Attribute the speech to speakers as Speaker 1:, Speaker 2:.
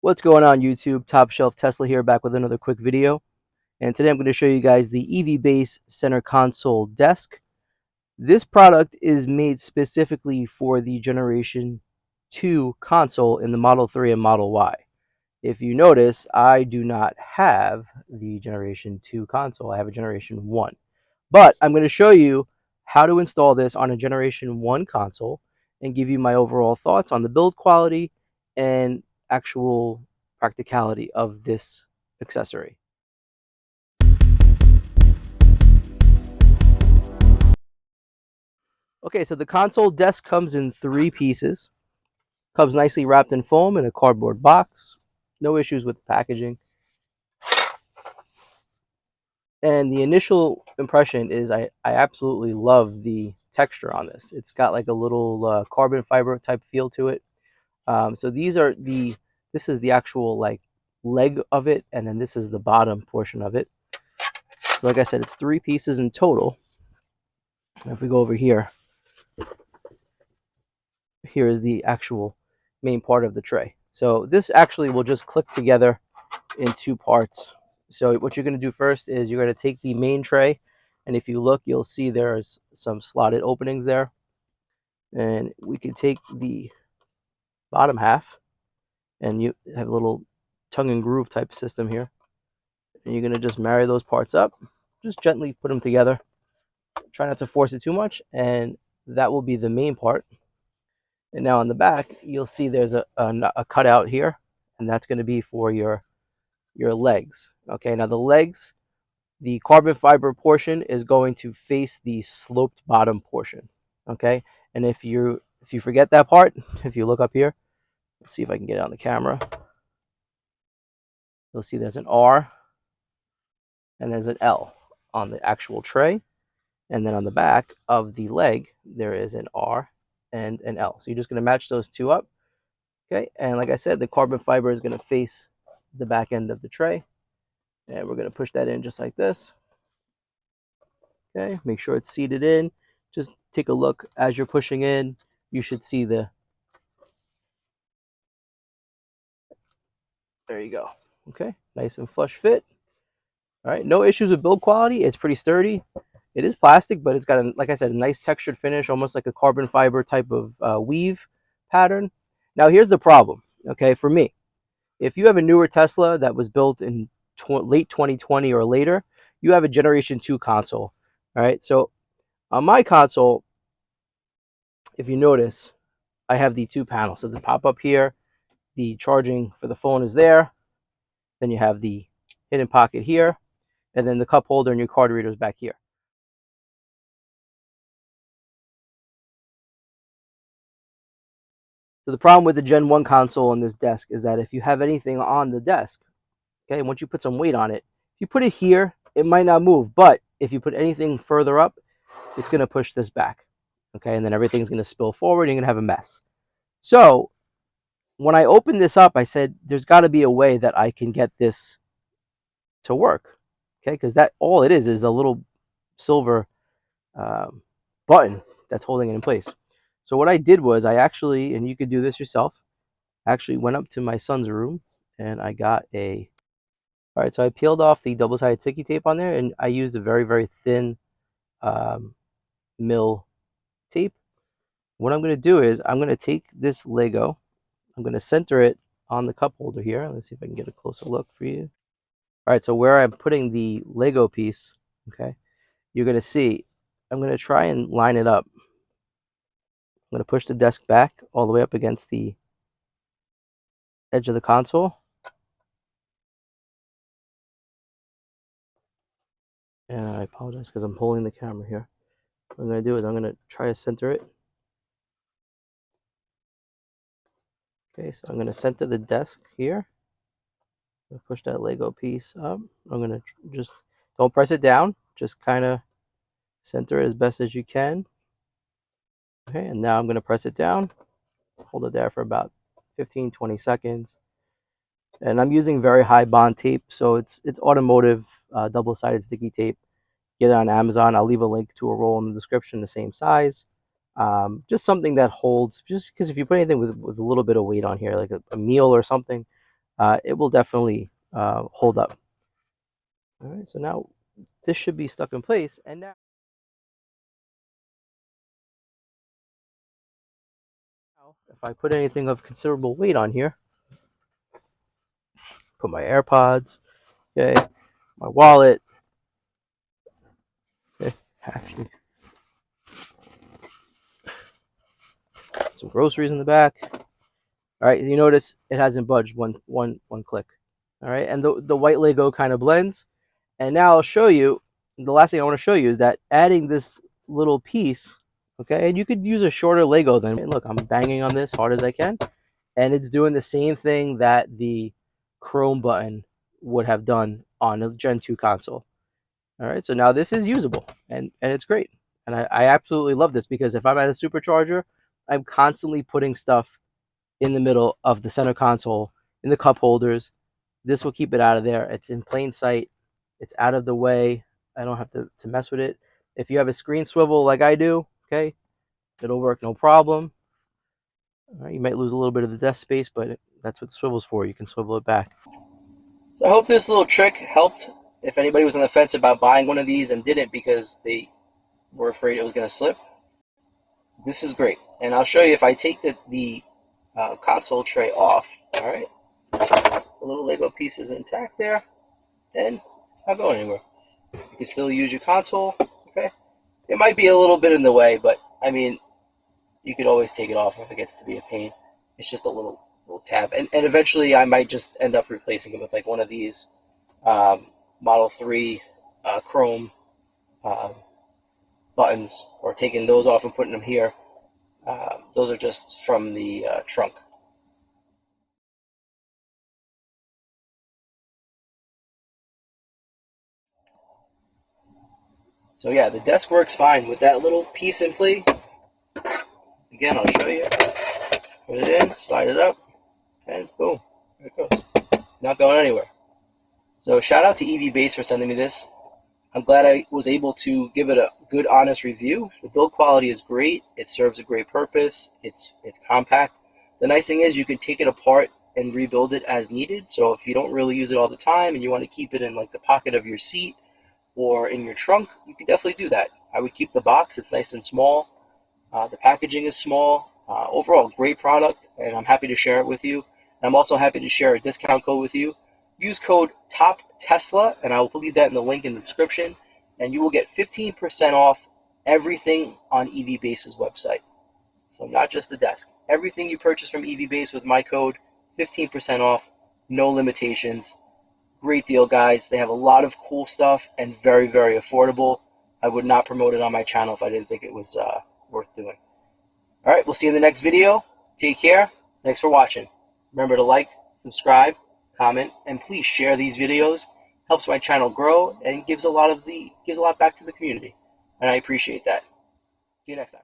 Speaker 1: What's going on YouTube? Top Shelf Tesla here, back with another quick video. And today I'm going to show you guys the EVbase center console desk. This product is made specifically for the Generation 2 console in the Model 3 and Model Y. If you notice, I do not have the Generation 2 console. I have a Generation 1. But I'm going to show you how to install this on a Generation 1 console and give you my overall thoughts on the build quality and actual practicality of this accessory. Okay, so the console desk comes in 3 pieces. Comes nicely wrapped in foam in a cardboard box. No issues with the packaging. And the initial impression is I absolutely love the texture on this. It's got like a little carbon fiber type feel to it. So this is the actual like leg of it, and then this is the bottom portion of it. So like I said, it's 3 pieces in total. If we go over here, here is the actual main part of the tray. So this actually will just click together in 2 parts. So what you're going to do first is you're going to take the main tray, and if you look, you'll see there's some slotted openings there. And we can take the bottom half, and you have a little tongue and groove type system here. And you're going to just marry those parts up. Just gently put them together. Try not to force it too much, and that will be the main part. And now on the back, you'll see there's a cutout here, and that's going to be for your legs. Okay, now the legs, the carbon fiber portion is going to face the sloped bottom portion. Okay, and if you forget that part, if you look up here, let's see if I can get it on the camera. You'll see there's an R and there's an L on the actual tray, and then on the back of the leg there is an R and an L. So you're just going to match those 2 up. Okay, and like I said, the carbon fiber is going to face the back end of the tray, and we're going to push that in just like this. Okay, make sure it's seated in. Just take a look as you're pushing in. You should see there you go. Okay, nice and flush fit. All right, no issues with build quality. It's pretty sturdy. It is plastic, but it's got, like I said, a nice textured finish, almost like a carbon fiber type of weave pattern. Now here's the problem, okay, for me. If you have a newer Tesla that was built in late 2020 or later, you have a Generation 2 console. All right, so on my console, if you notice, I have the 2 panels. So the pop-up here, the charging for the phone is there. Then you have the hidden pocket here, and then the cup holder and your card reader is back here. So the problem with the Gen 1 console on this desk is that if you have anything on the desk, okay, once you put some weight on it, if you put it here, it might not move. But if you put anything further up, it's going to push this back. Okay, and then everything's going to spill forward, and you're going to have a mess. So when I opened this up, I said, there's got to be a way that I can get this to work. Okay, because that all it is a little silver button that's holding it in place. So what I did was I actually, and you could do this yourself, actually went up to my son's room and I got all right, so I peeled off the double-sided sticky tape on there, and I used a very, very thin mill tape. What I'm going to do is I'm going to take this Lego, I'm going to center it on the cup holder here. Let's see if I can get a closer look for you. All right, so where I'm putting the Lego piece, okay, you're going to see, I'm going to try and line it up. I'm going to push the desk back all the way up against the edge of the console. And I apologize because I'm holding the camera here. What I'm going to do is I'm going to try to center it. Okay, so I'm going to center the desk here. Push that Lego piece up. I'm going to just, don't press it down. Just kind of center it as best as you can. Okay, and now I'm going to press it down. Hold it there for about 15-20 seconds. And I'm using very high bond tape, so it's automotive double-sided sticky tape. Get it on Amazon. I'll leave a link to a roll in the description, the same size. Just something that holds, just because if you put anything with a little bit of weight on here, like a meal or something, it will definitely hold up. All right, so now this should be stuck in place, and now if I put anything of considerable weight on here, put my AirPods, okay, my wallet, okay, actually some groceries in the back. All right, you notice it hasn't budged one click. All right, and the white Lego kind of blends. And now I'll show you, the last thing I want to show you is that adding this little piece, okay, and you could use a shorter Lego than, look, I'm banging on this hard as I can, and it's doing the same thing that the Chrome button would have done on a Gen 2 console. All right, so now this is usable, and it's great. And I absolutely love this because if I'm at a Supercharger, I'm constantly putting stuff in the middle of the center console, in the cup holders. This will keep it out of there. It's in plain sight. It's out of the way. I don't have to mess with it. If you have a screen swivel like I do, okay, it'll work no problem. All right, you might lose a little bit of the desk space, but that's what the swivel's for. You can swivel it back. So I hope this little trick helped. If anybody was on the fence about buying one of these and didn't because they were afraid it was going to slip, this is great. And I'll show you if I take the console tray off, all right, the little Lego piece is intact there, and it's not going anywhere. You can still use your console, okay? It might be a little bit in the way, but I mean, you could always take it off if it gets to be a pain. It's just a little tab. And eventually I might just end up replacing it with like one of these Model 3 Chrome buttons, or taking those off and putting them here. Those are just from the trunk. So yeah, the desk works fine with that little piece in play. Again, I'll show you. Put it in, slide it up, and boom, there it goes. Not going anywhere. So shout out to EVbase for sending me this. I'm glad I was able to give it a good, honest review. The build quality is great. It serves a great purpose. It's compact. The nice thing is you can take it apart and rebuild it as needed. So if you don't really use it all the time and you want to keep it in like the pocket of your seat or in your trunk, you can definitely do that. I would keep the box. It's nice and small. The packaging is small. Overall, great product, and I'm happy to share it with you. And I'm also happy to share a discount code with you. Use code TOPTESLA, and I will leave that in the link in the description, and you will get 15% off everything on EVbase's website. So not just the desk. Everything you purchase from EVbase with my code, 15% off, no limitations. Great deal, guys. They have a lot of cool stuff and very, very affordable. I would not promote it on my channel if I didn't think it was worth doing. All right, we'll see you in the next video. Take care. Thanks for watching. Remember to like, subscribe, comment, and please share these videos. Helps my channel grow and gives a lot back to the community. And I appreciate that. See you next time.